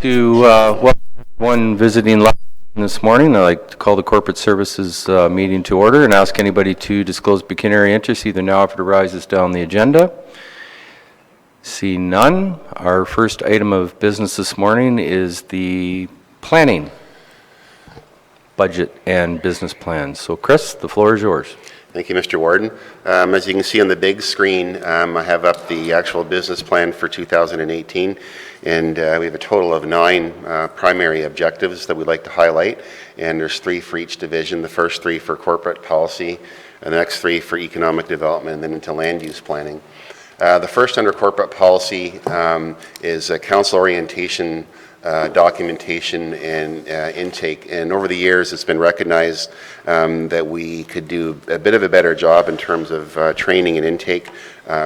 To welcome one visiting live this morning, I'd like to call the Corporate Services meeting to order and ask anybody to disclose pecuniary interest either now or if it arises down the agenda. See none. Our first item of business this morning is the planning, budget, and business plans. So Chris, the floor is yours. Thank you, Mr. Warden. As you can see on the big screen, I have up the actual business plan for 2018, and we have a total of 9 primary objectives that we'd like to highlight, and there's 3 for each division, the first 3 for corporate policy, and the next 3 for economic development, and then into land use planning. The first under corporate policy is council orientation, documentation and intake, and over the years it's been recognized that we could do a bit of a better job in terms of training and intake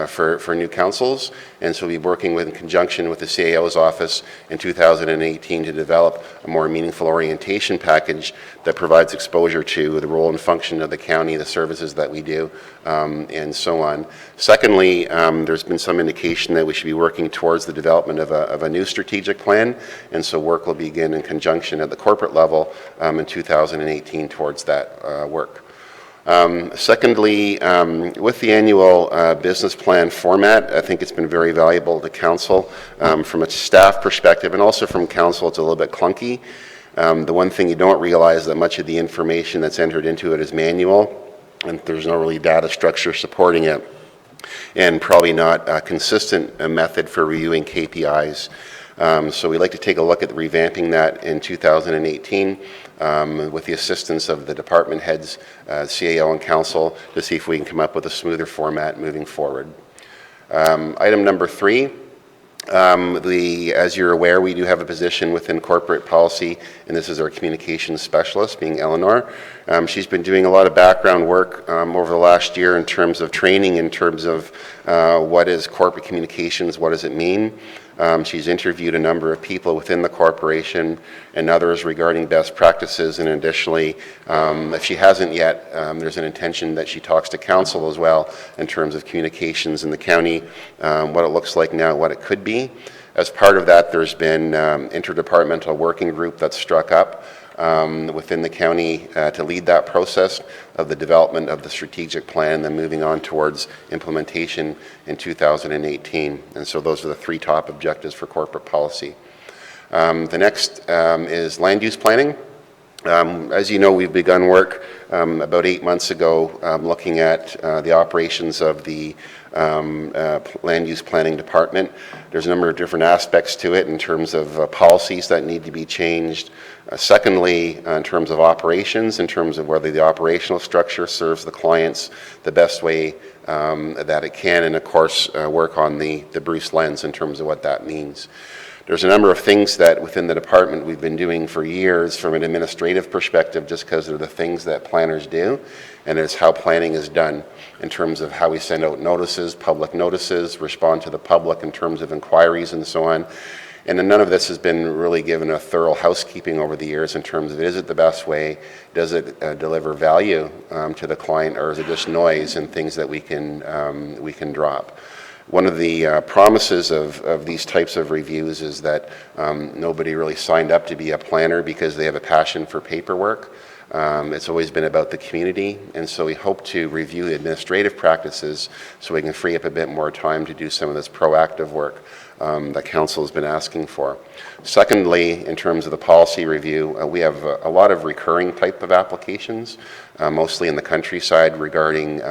for new councils, and so we'll be working in conjunction with the CAO's office in 2018 to develop a more meaningful orientation package that provides exposure to the role and function of the county, the services that we do, and so on. Secondly, there's been some indication that we should be working towards the development of a new strategic plan, and so work will begin in conjunction at the corporate level in 2018 towards that work. Secondly, with the annual business plan format, I think it's been very valuable to council from a staff perspective, and also from council it's a little bit clunky. The one thing you don't realize that much of the information that's entered into it is manual, and there's no really data structure supporting it, and probably not a consistent method for reviewing KPIs. So we'd like to take a look at revamping that in 2018 with the assistance of the department heads, CAO and council, to see if we can come up with a smoother format moving forward. Item number 3, as you're aware, we do have a position within corporate policy, and this is our communications specialist, being Eleanor. She's been doing a lot of background work over the last year in terms of training, in terms of what is corporate communications, what does it mean. She's interviewed a number of people within the corporation and others regarding best practices, and additionally, if she hasn't yet, there's an intention that she talks to council as well in terms of communications in the county, what it looks like now, what it could be. As part of that, there's been interdepartmental working group that's struck up within the county to lead that process of the development of the strategic plan, and then moving on towards implementation in 2018. And so those are the 3 top objectives for corporate policy. The next is land use planning. As you know, we've begun work about 8 months ago looking at the operations of the land use planning department. There's a number of different aspects to it in terms of policies that need to be changed. Secondly, in terms of operations, in terms of whether the operational structure serves the clients the best way that it can, and of course work on the Bruce lens in terms of what that means. There's a number of things that within the department we've been doing for years from an administrative perspective, just because they're the things that planners do, and it's how planning is done in terms of how we send out notices, public notices, respond to the public in terms of inquiries and so on. And none of this has been really given a thorough housekeeping over the years in terms of, is it the best way? Does it deliver value to the client, or is it just noise and things that we can drop? One of the promises of these types of reviews is that nobody really signed up to be a planner because they have a passion for paperwork. It's always been about the community, and so we hope to review the administrative practices so we can free up a bit more time to do some of this proactive work that council has been asking for. Secondly, in terms of the policy review, we have a lot of recurring type of applications, mostly in the countryside, regarding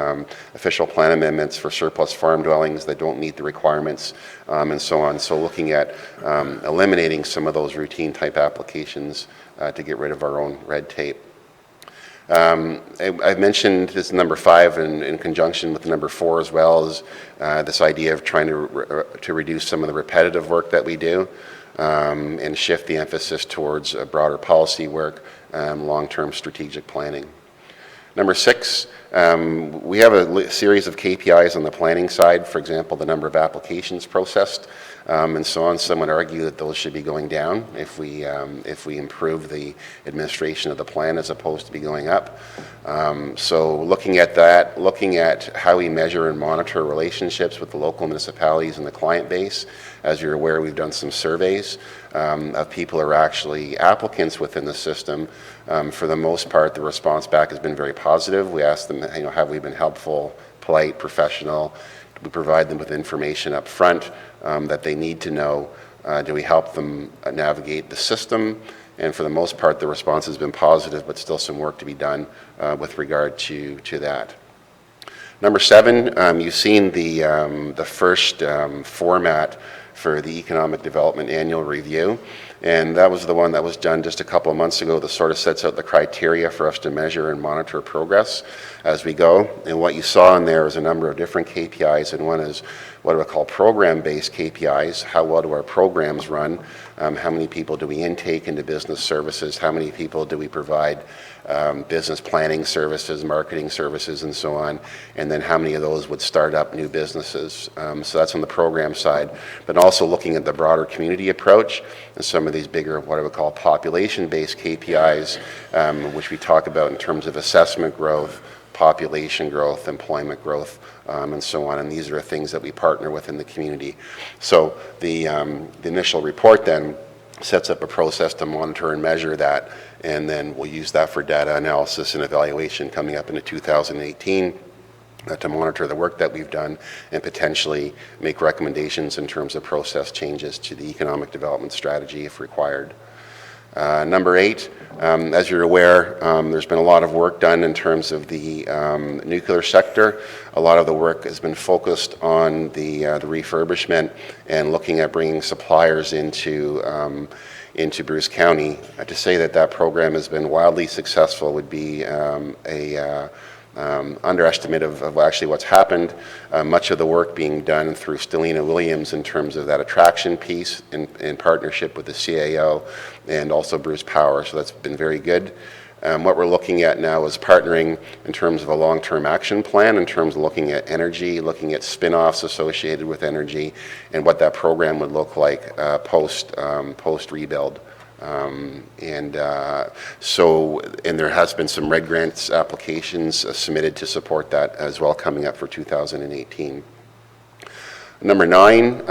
official plan amendments for surplus farm dwellings that don't meet the requirements, and so on. So looking at eliminating some of those routine type applications to get rid of our own red tape. I've mentioned this number 5 in conjunction with number 4 as well, as this idea of trying to reduce some of the repetitive work that we do and shift the emphasis towards broader policy work, long-term strategic planning. Number 6, we have a series of KPIs on the planning side. For example, the number of applications processed and so on. Some would argue that those should be going down if we improve the administration of the plan as opposed to be going up. So looking at that, looking at how we measure and monitor relationships with the local municipalities and the client base. As you're aware, we've done some surveys of people who are actually applicants within the system. For the most part, the response back has been very positive. We asked them, have we been helpful, polite, professional? Do we provide them with information up front that they need to know? Do we help them navigate the system? And for the most part, the response has been positive, but still some work to be done with regard to that. Number 7, you've seen the first format for the Economic Development Annual Review, and that was the one that was done just a couple of months ago that sort of sets out the criteria for us to measure and monitor progress as we go. And what you saw in there is a number of different KPIs, and one is what do I call program-based KPIs. How well do our programs run? How many people do we intake into business services? How many people do we provide business planning services, marketing services, and so on? And then how many of those would start up new businesses? So that's on the program side, but also looking at the broader community approach and some of these bigger, what I would call population-based KPIs, which we talk about in terms of assessment growth, population growth, employment growth, and so on. And these are things that we partner with in the community. So the initial report then sets up a process to monitor and measure that, and then we'll use that for data analysis and evaluation coming up into 2018 to monitor the work that we've done and potentially make recommendations in terms of process changes to the economic development strategy if required. Number 8, as you're aware, there's been a lot of work done in terms of the nuclear sector. A lot of the work has been focused on the refurbishment and looking at bringing suppliers into Bruce County. To say that program has been wildly successful would be a underestimate of actually what's happened. Much of the work being done through Stellina Williams in terms of that attraction piece in partnership with the CAO and also Bruce Power, so that's been very good. What we're looking at now is partnering in terms of a long-term action plan, in terms of looking at energy, looking at spin-offs associated with energy, and what that program would look like post-rebuild. And there has been some Red Grants applications submitted to support that as well coming up for 2018. Number 9,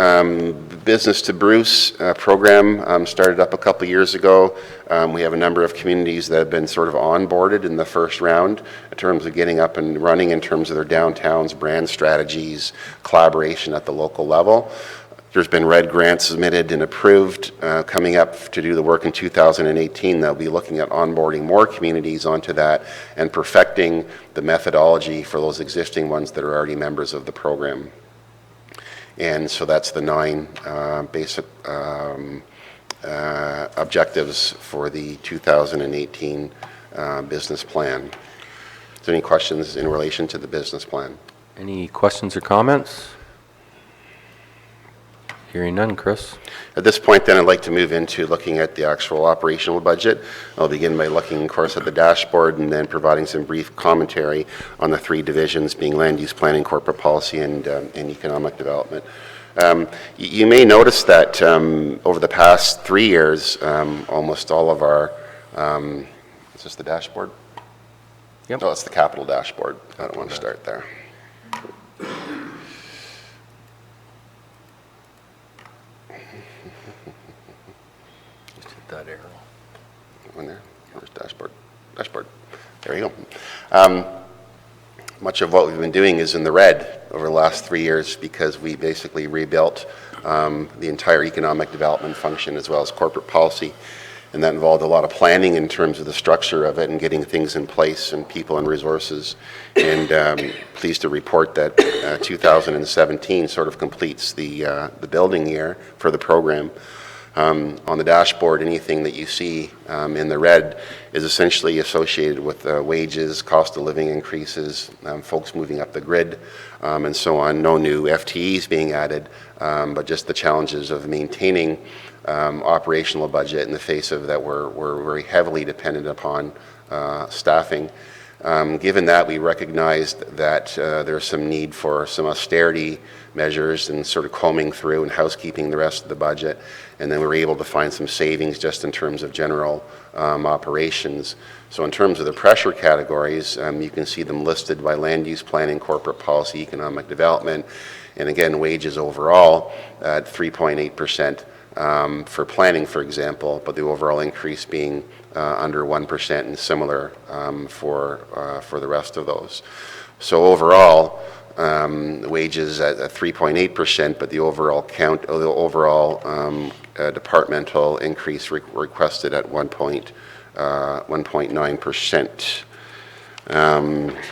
Business to Bruce program started up a couple years ago. We have a number of communities that have been sort of onboarded in the first round in terms of getting up and running in terms of their downtowns, brand strategies, collaboration at the local level. There's been Red Grants submitted and approved coming up to do the work in 2018. They'll be looking at onboarding more communities onto that and perfecting the methodology for those existing ones that are already members of the program. And so that's the 9 basic objectives for the 2018 business plan. Is there any questions in relation to the business plan? Any questions or comments? Hearing none. Chris? At this point then I'd like to move into looking at the actual operational budget. I'll begin by looking of course at the dashboard and then providing some brief commentary on the 3 divisions being land use planning, corporate policy, and economic development. You may notice that over the past 3 years almost all of our is this the dashboard? Yep. No, it's the capital dashboard. I don't want to start there. That arrow. One there. Where's dashboard? Dashboard. There you go. Much of what we've been doing is in the red over the last 3 years because we basically rebuilt the entire economic development function as well as corporate policy, and that involved a lot of planning in terms of the structure of it and getting things in place and people and resources. And pleased to report that 2017 sort of completes the building year for the program. On the dashboard, anything that you see in the red is essentially associated with wages, cost of living increases, folks moving up the grid, and so on. No new FTEs being added, but just the challenges of maintaining operational budget in the face of that we're very heavily dependent upon staffing. Given that, we recognized that there's some need for some austerity measures and sort of combing through and housekeeping the rest of the budget. And then we were able to find some savings just in terms of general operations. So in terms of the pressure categories, you can see them listed by land use planning, corporate policy, economic development, and again, wages overall at 3.8% for planning, for example, but the overall increase being under 1% and similar for the rest of those. So overall, wages at 3.8%, but the overall departmental increase requested at 1.9%.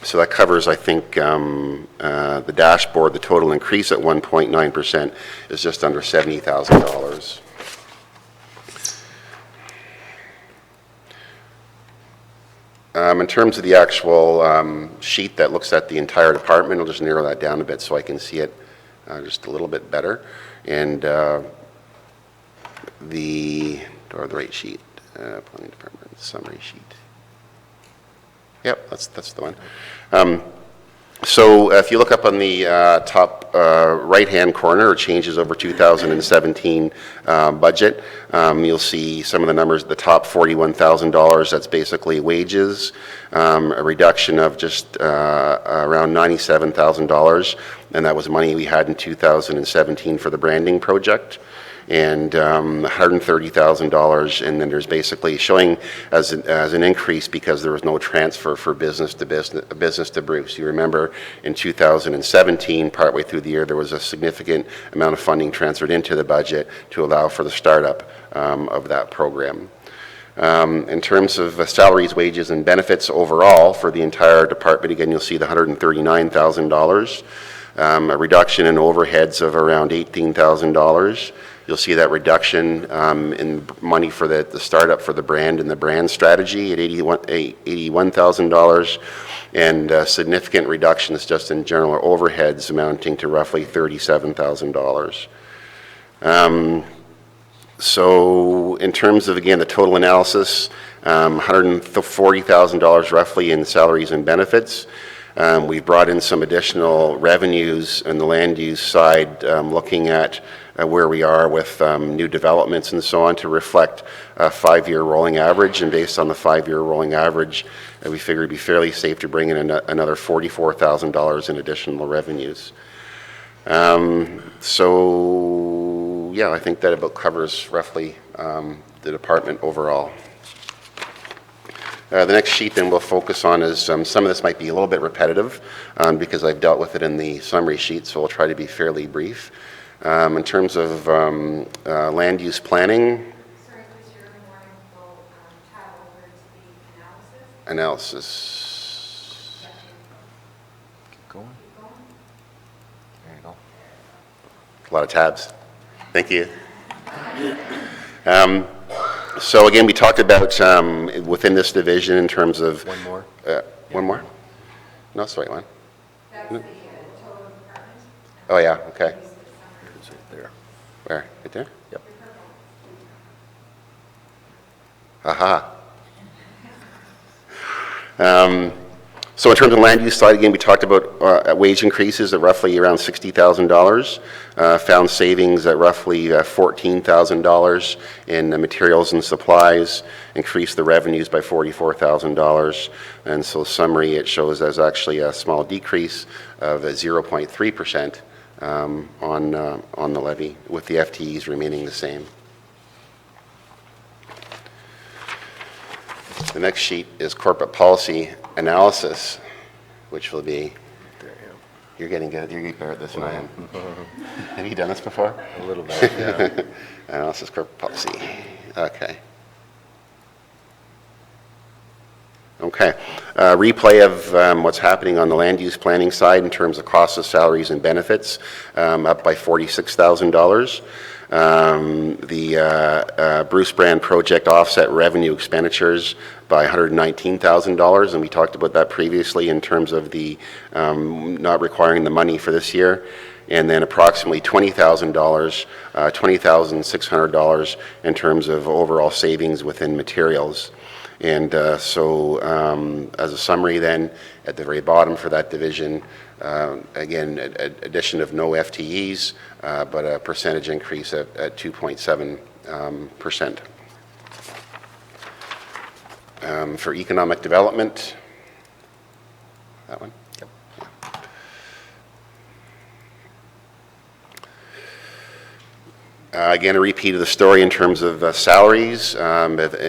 So that covers, I think, the dashboard. The total increase at 1.9% is just under $70,000. In terms of the actual sheet that looks at the entire department, I'll just narrow that down a bit so I can see it just a little bit better. And the right sheet, planning department summary sheet. Yep, that's the one. So if you look up on the top right-hand corner, changes over 2017 budget, you'll see some of the numbers at the top, $41,000, that's basically wages, a reduction of just around $97,000, and that was money we had in 2017 for the branding project. And $130,000, and then there's basically showing as an increase because there was no transfer for business to Bruce. You remember in 2017, partway through the year, there was a significant amount of funding transferred into the budget to allow for the startup of that program. In terms of salaries, wages, and benefits overall for the entire department, again, you'll see the $139,000, a reduction in overheads of around $18,000. You'll see that reduction in money for the startup for the brand and the brand strategy at $81,000, and significant reductions just in general overheads amounting to roughly $37,000. So in terms of, again, the total analysis, $140,000 roughly in salaries and benefits. We've brought in some additional revenues in the land use side, looking at where we are with new developments and so on to reflect a 5-year rolling average. And based on the 5-year rolling average, we figure it'd be fairly safe to bring in another $44,000 in additional revenues. So yeah, I think that about covers roughly the department overall. The next sheet then we'll focus on is some of this might be a little bit repetitive because I've dealt with it in the summary sheet, so we'll try to be fairly brief. In terms of land use planning. Sorry, was your morning will tab over to the Analysis. Keep going. There you go. A lot of tabs. Thank you. So again, we talked about within this division in terms of... One more. One more? No, that's the right one. That's the total department. Oh yeah, okay. It's right there. Where? Right there? Yep. Aha. So in terms of land use side, again, we talked about wage increases at roughly around $60,000, found savings at roughly $14,000 in materials and supplies, increased the revenues by $44,000, and so summary, it shows there's actually a small decrease of 0.3% on the levy, with the FTEs remaining the same. The next sheet is corporate policy analysis, which will be, you're getting good, you're getting better at this than I am. Have you done this before? A little bit, yeah. Analysis corporate policy, okay. Okay, replay of what's happening on the land use planning side in terms of costs of salaries and benefits, up by $46,000. The Bruce Brand project offset revenue expenditures by $119,000, and we talked about that previously in terms of the not requiring the money for this year, and then approximately $20,000, $20,600 in terms of overall savings within materials. And as a summary then, at the very bottom for that division, again, addition of no FTEs, but a percentage increase at 2.7%. For economic development, that one? Yep. Again, a repeat of the story in terms of salaries,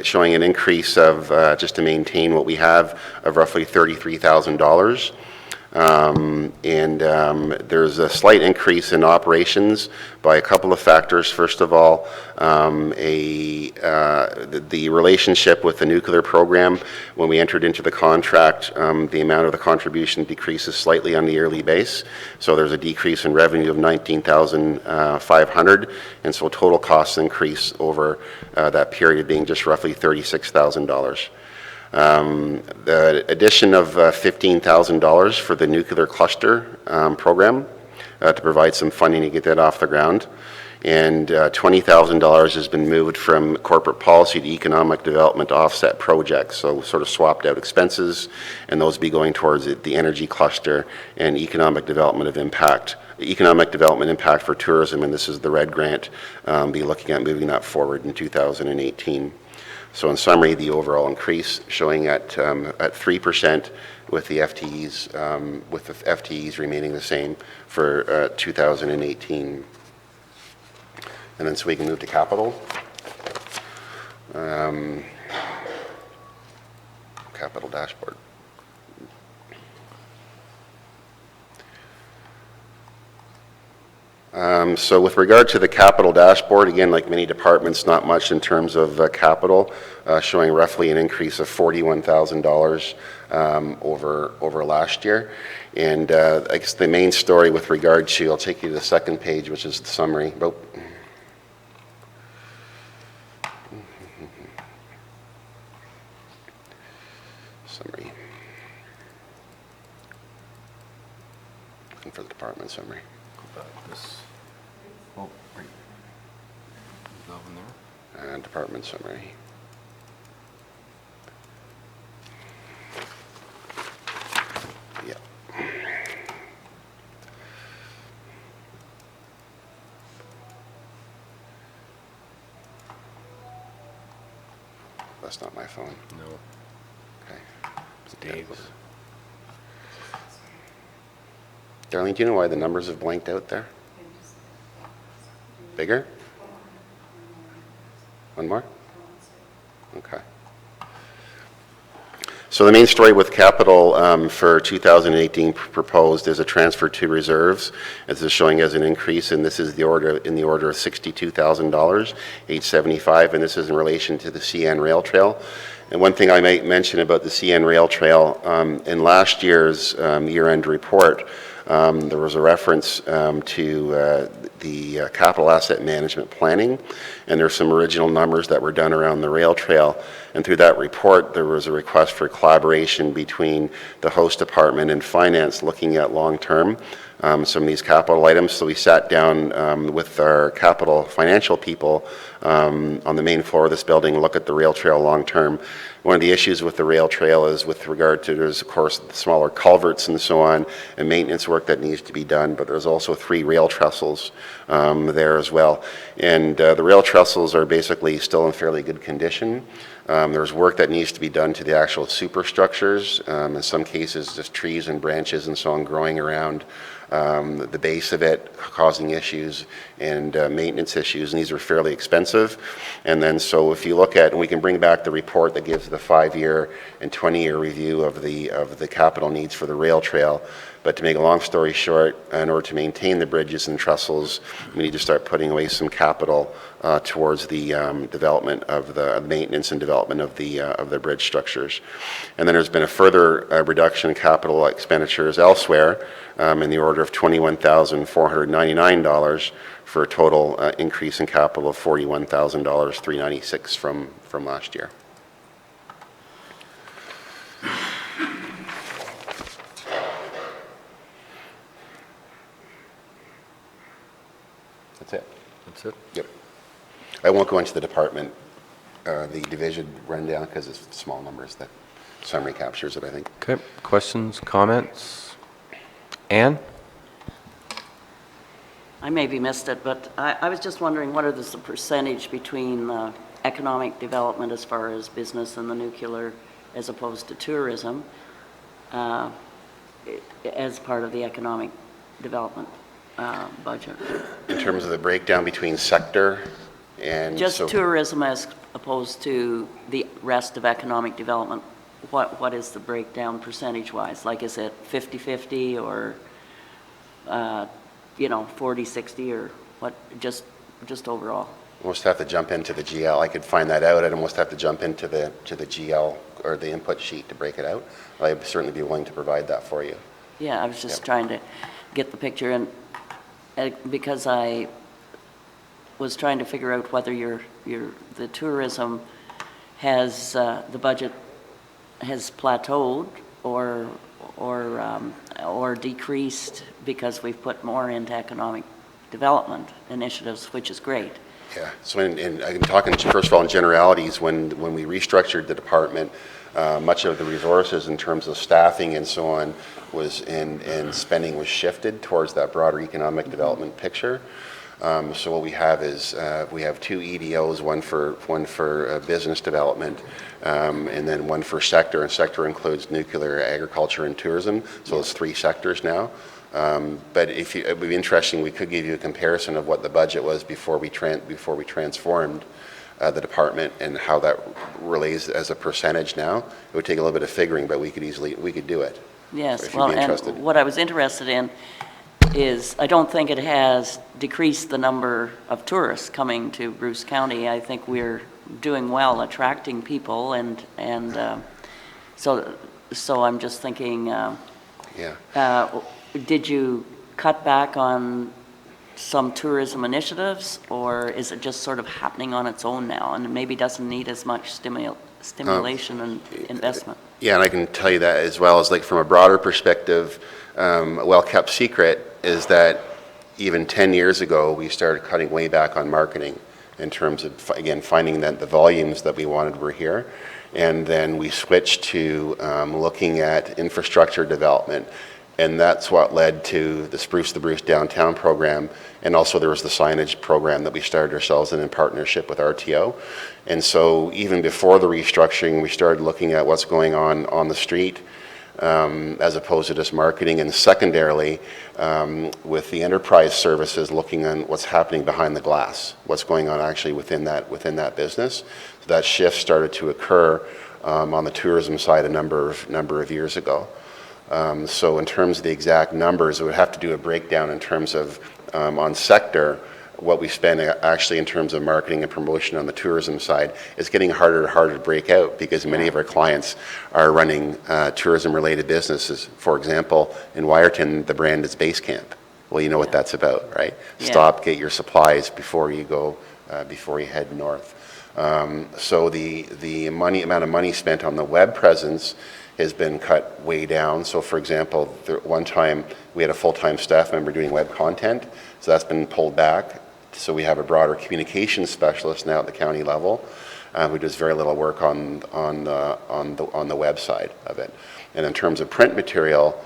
showing an increase of, just to maintain what we have, of roughly $33,000. There's a slight increase in operations by a couple of factors. First of all, the relationship with the nuclear program, when we entered into the contract, the amount of the contribution decreases slightly on the yearly base. So there's a decrease in revenue of $19,500, and so total costs increase over that period being just roughly $36,000. The addition of $15,000 for the nuclear cluster program to provide some funding to get that off the ground. And $20,000 has been moved from corporate policy to economic development offset projects, so sort of swapped out expenses, and those be going towards the energy cluster and economic development impact for tourism, and this is the RED grant, be looking at moving that forward in 2018. So in summary, the overall increase showing at 3% with the FTEs remaining the same for 2018. And then so we can move to capital. Capital dashboard. So with regard to the capital dashboard, again, like many departments, not much in terms of capital, showing roughly an increase of $41,000 over last year. And I guess the main story with regard to, I'll take you to the second page, which is the summary. Summary. Looking for the department summary. And department summary. Yeah. That's not my phone. No. Okay. It's Dave's. Darlene, do you know why the numbers have blanked out there? Bigger? One more? Okay. So the main story with capital for 2018 proposed is a transfer to reserves, as is showing as an increase, and this is in the order of $62,000, $875, and this is in relation to the CN Rail Trail. And one thing I might mention about the CN Rail Trail, in last year's year-end report, there was a reference to the capital asset management planning, and there's some original numbers that were done around the rail trail. And through that report, there was a request for collaboration between the host department and finance looking at long-term some of these capital items. So we sat down with our capital financial people on the main floor of this building and look at the rail trail long-term. One of the issues with the rail trail is with regard to, there's of course smaller culverts and so on, and maintenance work that needs to be done, but there's also 3 rail trestles there as well. And the rail trestles are basically still in fairly good condition. There's work that needs to be done to the actual superstructures, in some cases just trees and branches and so on growing around the base of it, causing issues and maintenance issues, and these are fairly expensive. And then so if you look at, and we can bring back the report that gives the 5-year and 20-year review of the capital needs for the rail trail. But to make a long story short, in order to maintain the bridges and trestles, we need to start putting away some capital towards the development of the maintenance and development of the bridge structures. And then there's been a further reduction in capital expenditures elsewhere in the order of $21,499 for a total increase in capital of $41,396 from last year. That's it. That's it? Yep. I won't go into the department the division rundown because it's small numbers that summary captures it, I think. Okay, questions, comments? Ann? I maybe missed it, but I was just wondering, what is the percentage between economic development as far as business and the nuclear as opposed to tourism as part of the economic development budget? In terms of the breakdown between sector and... Just so- tourism as opposed to the rest of economic development, what is the breakdown percentage-wise? Like, is it 50-50 or, 40-60 or what, just overall? Almost have to jump into the GL. I could find that out. I'd almost have to jump into the GL or the input sheet to break it out. I'd certainly be willing to provide that for you. Yeah, I was just trying to get the picture, and because I was trying to figure out whether the tourism has the budget has plateaued or decreased because we've put more into economic development initiatives, which is great. Yeah, so I'm talking, first of all, in generalities, when we restructured the department, much of the resources in terms of staffing and so on was, and spending was shifted towards that broader economic development picture. So what we have is, we have 2 EDOs, one for business development, and then one for sector, and sector includes nuclear, agriculture, and tourism, so it's 3 sectors now. But it would be interesting, we could give you a comparison of what the budget was before we transformed the department and how that relates as a percentage now. It would take a little bit of figuring, but we could do it. Yes, if you'd well, be and interested. what I was interested in is, I don't think it has decreased the number of tourists coming to Bruce County. I think we're doing well attracting people, and so I'm just thinking, Yeah. did you cut back on some tourism initiatives, or is it just sort of happening on its own now and maybe doesn't need as much stimulation and investment? Yeah, and I can tell you that as well as, like, from a broader perspective, a well-kept secret is that even 10 years ago, we started cutting way back on marketing in terms of, again, finding that the volumes that we wanted were here. And then we switched to looking at infrastructure development. And that's what led to the Spruce the Bruce downtown program. And also there was the signage program that we started ourselves in partnership with RTO. And so even before the restructuring, we started looking at what's going on the street, as opposed to just marketing. And secondarily, with the enterprise services, looking on what's happening behind the glass, what's going on actually within that business. So that shift started to occur on the tourism side a number of years ago. So in terms of the exact numbers, we would have to do a breakdown in terms of on sector, what we spend actually in terms of marketing and promotion on the tourism side. Is getting harder and harder to break out because many of our clients are running tourism-related businesses. For example, in Wyerton, the brand is Base Camp. Well, you know what that's about, right? Yeah. Stop, get your supplies before you go, before you head north. So the amount of money spent on the web presence has been cut way down. So for example, one time we had a full-time staff member doing web content, so that's been pulled back. So we have a broader communications specialist now at the county level who does very little work on the website of it. And in terms of print material,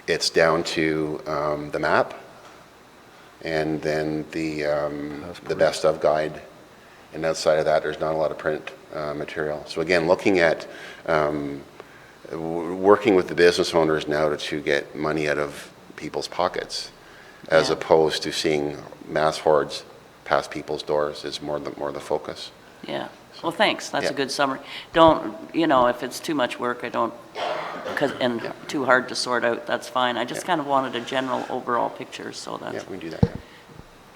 it's down to the map and then the best of guide. And outside of that, there's not a lot of print material. So again, looking at working with the business owners now to get money out of people's pockets, as opposed to seeing mass hordes pass people's doors is more the focus. Yeah. Well, thanks. That's Yeah. a good summary. Don't, if it's too much work, and too hard to sort out, that's fine. I just kind of wanted a general overall picture, so Yeah, that's... we can do that.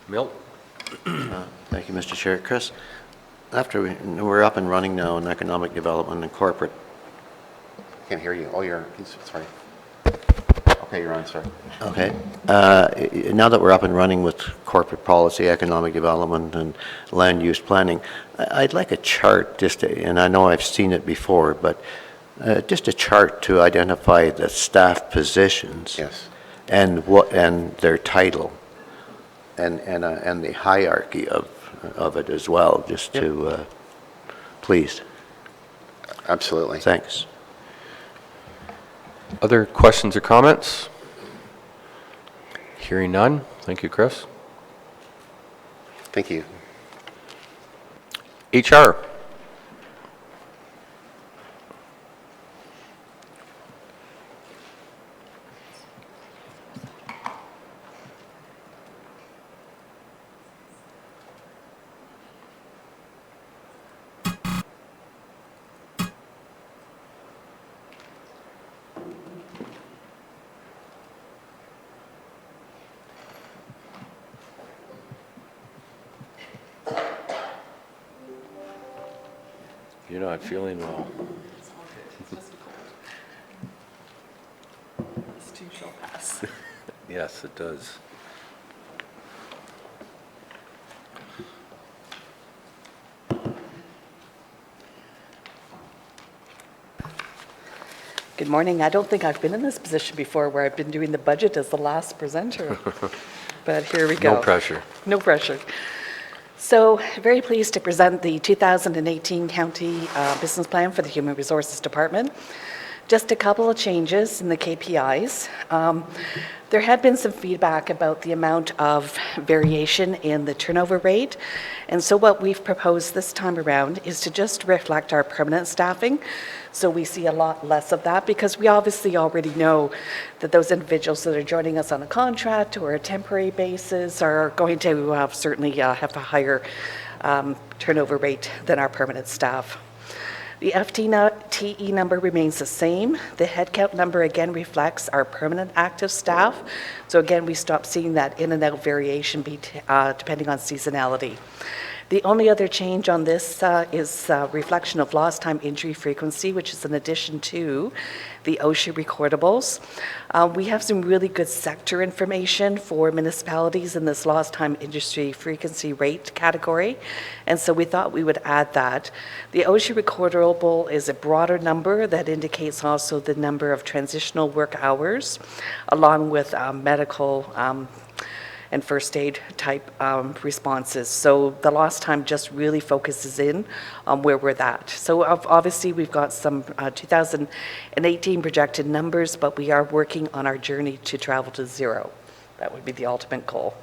Milt? Thank you, Mr. Chair. Chris, after we're up and running now in economic development and corporate. I can't hear you. Oh, sorry. Okay, you're on, sorry. Okay. Now that we're up and running with corporate policy, economic development, and land use planning, I'd like a chart and I know I've seen it before, but just a chart to identify the staff positions. Yes. And their title and the hierarchy of of it as well, just to, please. Absolutely. Thanks. Other questions or comments? Hearing none. Thank you, Chris. Thank you. HR. You're not feeling well. This too shall pass. Yes, it does. Good morning. I don't think I've been in this position before where I've been doing the budget as the last presenter. But here we go. No pressure. No pressure. So very pleased to present the 2018 County Business Plan for the Human Resources Department. Just a couple of changes in the KPIs. There had been some feedback about the amount of variation in the turnover rate. And so what we've proposed this time around is to just reflect our permanent staffing. So we see a lot less of that because we obviously already know that those individuals that are joining us on a contract or a temporary basis are going to certainly have a higher turnover rate than our permanent staff. The FTE number remains the same. The headcount number again reflects our permanent active staff. So again, we stop seeing that in and out variation depending on seasonality. The only other change on this is reflection of lost time injury frequency, which is in addition to the OSHA recordables. We have some really good sector information for municipalities in this lost time injury frequency rate category, and so we thought we would add that. The OSHA recordable is a broader number that indicates also the number of transitional work hours, along with medical and first aid type responses. So the lost time just really focuses in on where we're at. So obviously we've got some 2018 projected numbers, but we are working on our journey to travel to zero. That would be the ultimate goal.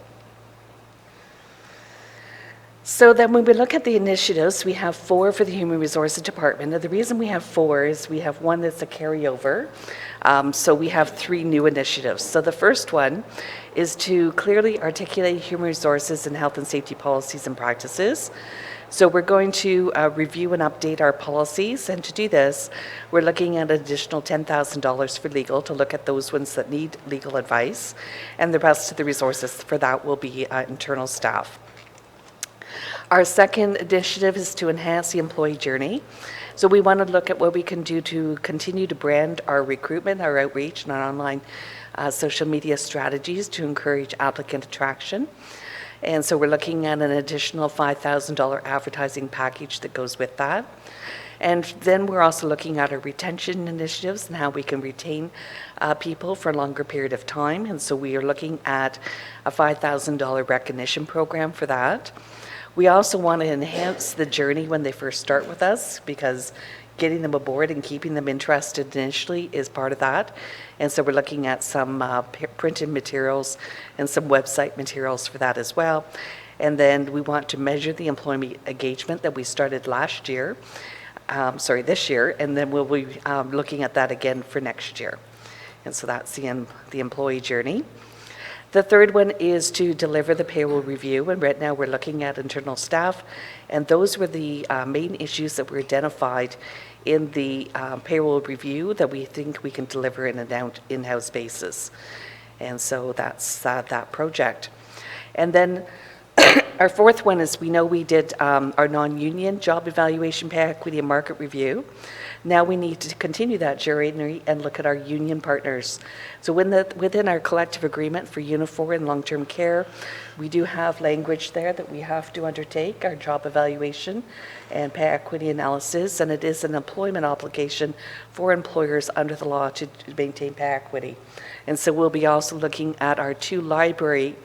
So then when we look at the initiatives, we have 4 for the Human Resources Department. Now the reason we have 4 is we have one that's a carryover. So we have 3 new initiatives. So the first one is to clearly articulate human resources and health and safety policies and practices. So we're going to review and update our policies, and to do this, we're looking at an additional $10,000 for legal to look at those ones that need legal advice, and the rest of the resources for that will be internal staff. Our second initiative is to enhance the employee journey. So we want to look at what we can do to continue to brand our recruitment, our outreach, and our online social media strategies to encourage applicant attraction. And so we're looking at an additional $5,000 advertising package that goes with that. And then we're also looking at our retention initiatives and how we can retain people for a longer period of time. And so we are looking at a $5,000 recognition program for that. We also want to enhance the journey when they first start with us, because getting them aboard and keeping them interested initially is part of that. And so we're looking at some printed materials and some website materials for that as well. And then we want to measure the employee engagement that we started last year, this year, and then we'll be looking at that again for next year. And so that's the employee journey. The third one is to deliver the payroll review, and right now we're looking at internal staff, and those were the main issues that were identified in the payroll review that we think we can deliver in an in-house basis. And so that's that project. And then our fourth one is, we know we did our non-union job evaluation, pay equity, and market review. Now we need to continue that journey and look at our union partners. So within our collective agreement for Unifor and long-term care, we do have language there that we have to undertake our job evaluation and pay equity analysis, and it is an employment obligation for employers under the law to maintain pay equity. And so we'll be also looking at our 2 library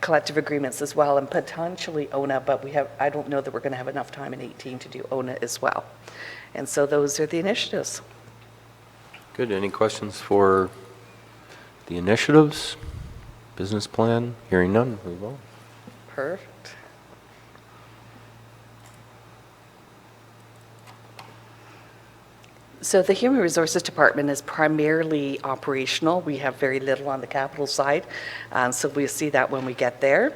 collective agreements as well, and potentially ONA, but I don't know that we're going to have enough time in 18 to do ONA as well. And so those are the initiatives. Good. Any questions for the initiatives? Business plan? Hearing none, move on. Perfect. So the Human Resources Department is primarily operational. We have very little on the capital side, so we'll see that when we get there.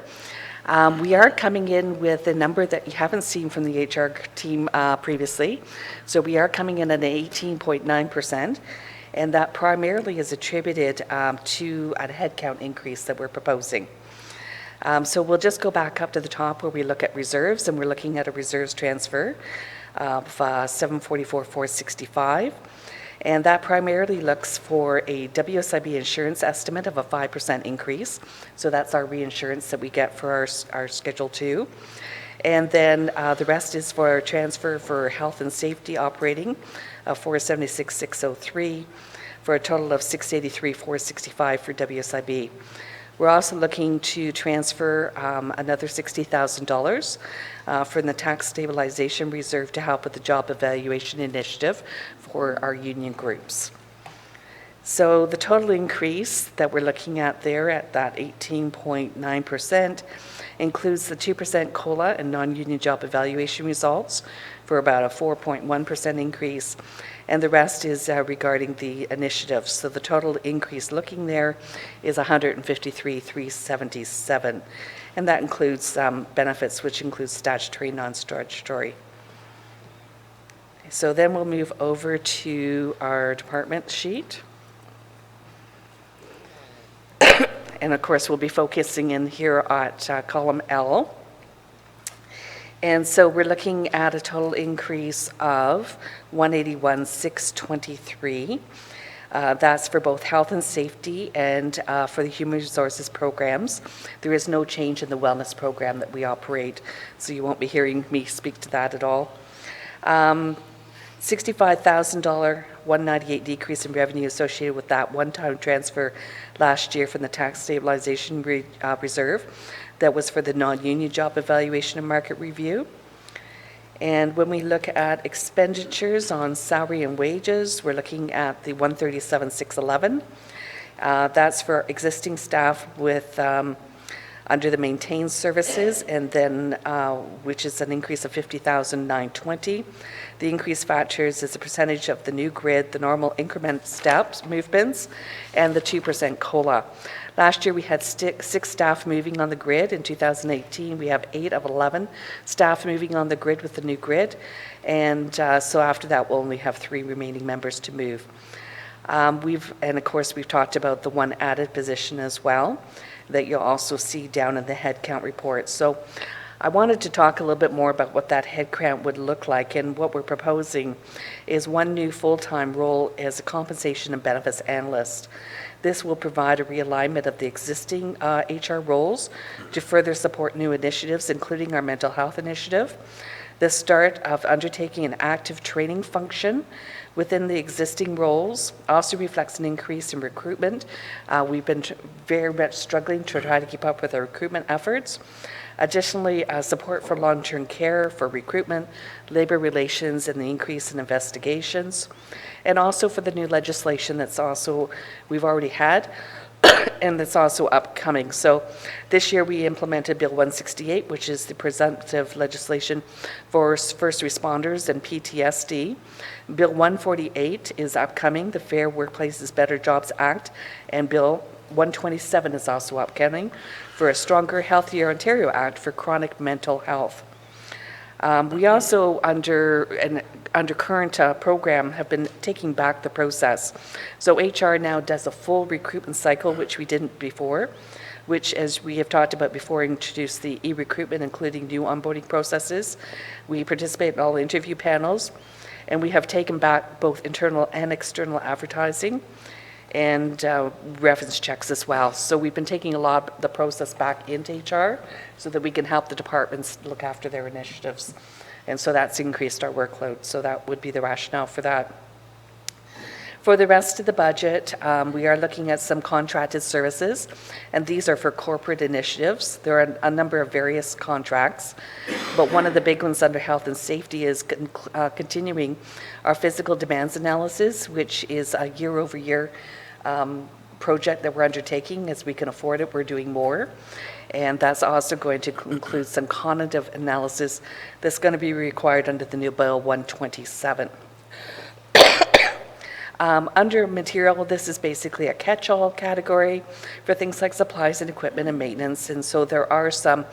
We are coming in with a number that you haven't seen from the HR team previously. So we are coming in at an 18.9%, and that primarily is attributed to a headcount increase that we're proposing. So we'll just go back up to the top where we look at reserves, and we're looking at a reserves transfer of 744,465, and that primarily looks for a WSIB insurance estimate of a 5% increase. So that's our reinsurance that we get for our Schedule 2. And then the rest is for a transfer for health and safety operating of 476,603 for a total of 683,465 for WSIB. We're also looking to transfer another $60,000 from the tax stabilization reserve to help with the job evaluation initiative for our union groups. So the total increase that we're looking at there at that 18.9% includes the 2% COLA and non-union job evaluation results for about a 4.1% increase, and the rest is regarding the initiatives. So the total increase looking there is 153,377, and that includes benefits, which includes statutory, non-statutory. So then we'll move over to our department sheet. And of course, we'll be focusing in here at column L. And so we're looking at a total increase of 181,623. That's for both health and safety and for the human resources programs. There is no change in the wellness program that we operate, so you won't be hearing me speak to that at all. $65,000, 198 decrease in revenue associated with that one-time transfer last year from the tax stabilization reserve. That was for the non-union job evaluation and market review. And when we look at expenditures on salary and wages, we're looking at the 137,611. That's for existing staff with under the maintained services, and then which is an increase of 50,920. The increase factors is a percentage of the new grid, the normal increment steps, movements, and the 2% COLA. Last year we had 6 staff moving on the grid. In 2018 we have 8 of 11 staff moving on the grid with the new grid, and so after that we'll only have 3 remaining members to move. And of course we've talked about the one added position as well that you'll also see down in the headcount report. So I wanted to talk a little bit more about what that headcount would look like, and what we're proposing is one new full-time role as a compensation and benefits analyst. This will provide a realignment of the existing HR roles to further support new initiatives, including our mental health initiative. The start of undertaking an active training function within the existing roles also reflects an increase in recruitment. We've been very much struggling to try to keep up with our recruitment efforts. Additionally, support for long-term care, for recruitment, labor relations, and the increase in investigations. And also for the new legislation that's also, we've already had, and that's also upcoming. So this year we implemented Bill 168, which is the presumptive legislation for first responders and PTSD. Bill 148 is upcoming, the Fair Workplaces Better Jobs Act, and Bill 127 is also upcoming for a Stronger, Healthier Ontario Act for chronic mental health. We also, under current program, have been taking back the process. So HR now does a full recruitment cycle, which we didn't before, which, as we have talked about before, introduced the e-recruitment, including new onboarding processes. We participate in all interview panels, and we have taken back both internal and external advertising and reference checks as well. So we've been taking a lot of the process back into HR so that we can help the departments look after their initiatives. And so that's increased our workload. So that would be the rationale for that. For the rest of the budget, we are looking at some contracted services, and these are for corporate initiatives. There are a number of various contracts, but one of the big ones under health and safety is continuing our physical demands analysis, which is a year-over-year project that we're undertaking. As we can afford it, we're doing more. And that's also going to include some cognitive analysis that's going to be required under the new Bill 127. Under material, this is basically a catch-all category for things like supplies and equipment and maintenance, and so there are some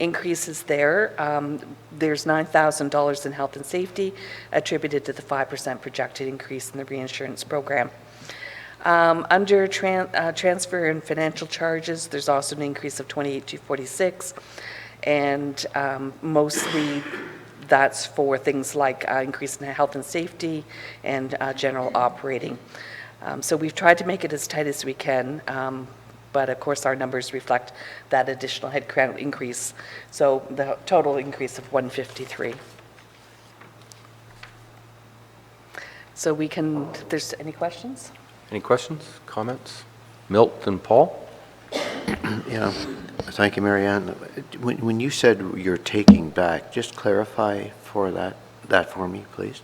increases there. There's $9,000 in health and safety attributed to the 5% projected increase in the reinsurance program. Under transfer and financial charges, there's also an increase of $28,246, and mostly that's for things like increase in health and safety and general operating. So we've tried to make it as tight as we can, but of course our numbers reflect that additional headcount increase. So the total increase of 153. So we can, if there's any questions? Any questions, comments? Milt and Paul? Yeah, thank you, Marianne. When you said you're taking back, just clarify for that for me, please.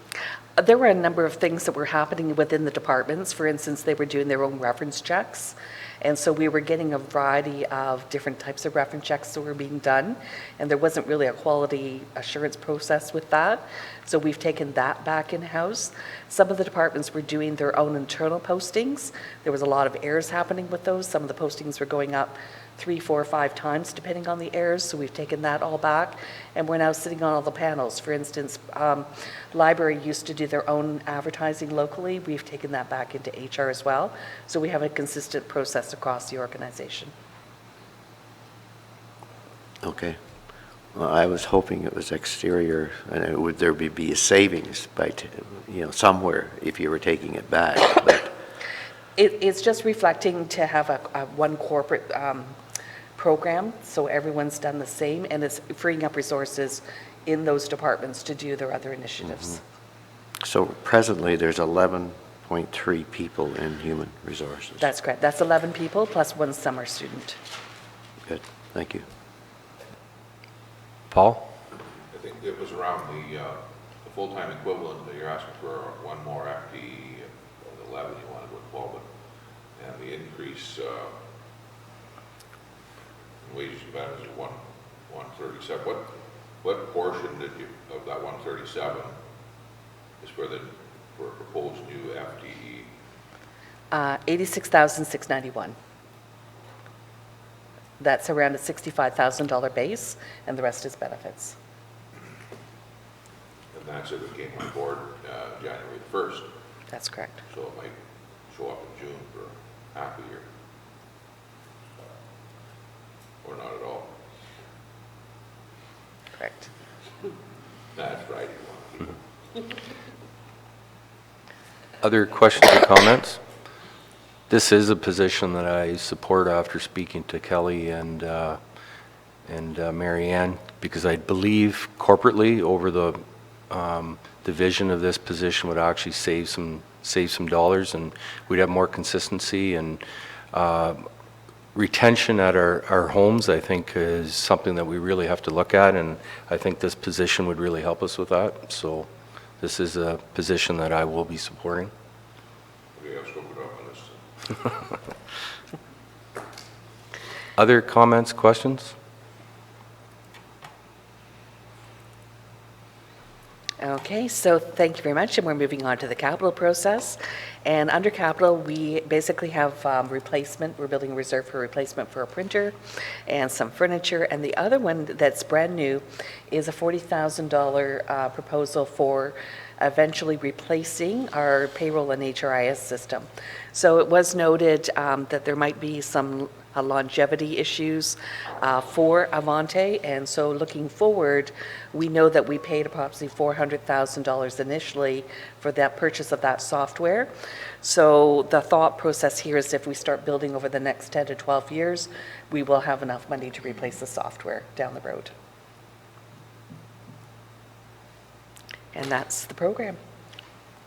There were a number of things that were happening within the departments. For instance, they were doing their own reference checks. And so we were getting a variety of different types of reference checks that were being done. And there wasn't really a quality assurance process with that. So we've taken that back in-house. Some of the departments were doing their own internal postings. There was a lot of errors happening with those. Some of the postings were going up 3, 4, 5 times depending on the errors, so we've taken that all back, and we're now sitting on all the panels. For instance, library used to do their own advertising locally. We've taken that back into HR as well, so we have a consistent process across the organization. Okay. Well, I was hoping it was exterior, and would there be a savings by, somewhere if you were taking it back, but It's just reflecting to have a one corporate program, so everyone's done the same, and it's freeing up resources in those departments to do their other initiatives. So presently, there's 11.3 people in human resources. That's correct. That's 11 people plus 1 summer student. Good, thank you. Paul? I think it was around the full-time equivalent that you're asking for one more FTE of 11 you wanted to involve it. And the increase in wages and benefits is 137. What portion did you of that 137 is for a proposed new FTE? $86,691. That's around a $65,000 base, and the rest is benefits. And that's if it came on board January 1st. That's correct. So it might show up in June for half a year. Or not at all. Correct. That's right. You want to keep it. Other questions or comments? This is a position that I support after speaking to Kelly and Marianne, because I believe corporately over the vision of this position would actually save some dollars, and we'd have more consistency, and retention at our homes, I think, is something that we really have to look at, and I think this position would really help us with that. So this is a position that I will be supporting. Okay, I'll scope it up on this. Other comments, questions? Okay, so thank you very much, and we're moving on to the capital process. And under capital, we basically have replacement. We're building a reserve for replacement for a printer and some furniture. And the other one that's brand new is a $40,000 proposal for eventually replacing our payroll and HRIS system. So it was noted that there might be some longevity issues for Avante, and so looking forward, we know that we paid approximately $400,000 initially for that purchase of that software. So the thought process here is if we start building over the next 10 to 12 years, we will have enough money to replace the software down the road. And that's the program.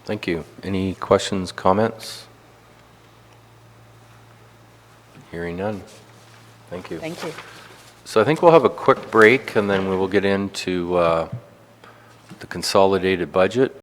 Thank you. Any questions, comments? Hearing none. Thank you. Thank you. So I think we'll have a quick break, and then we will get into the consolidated budget.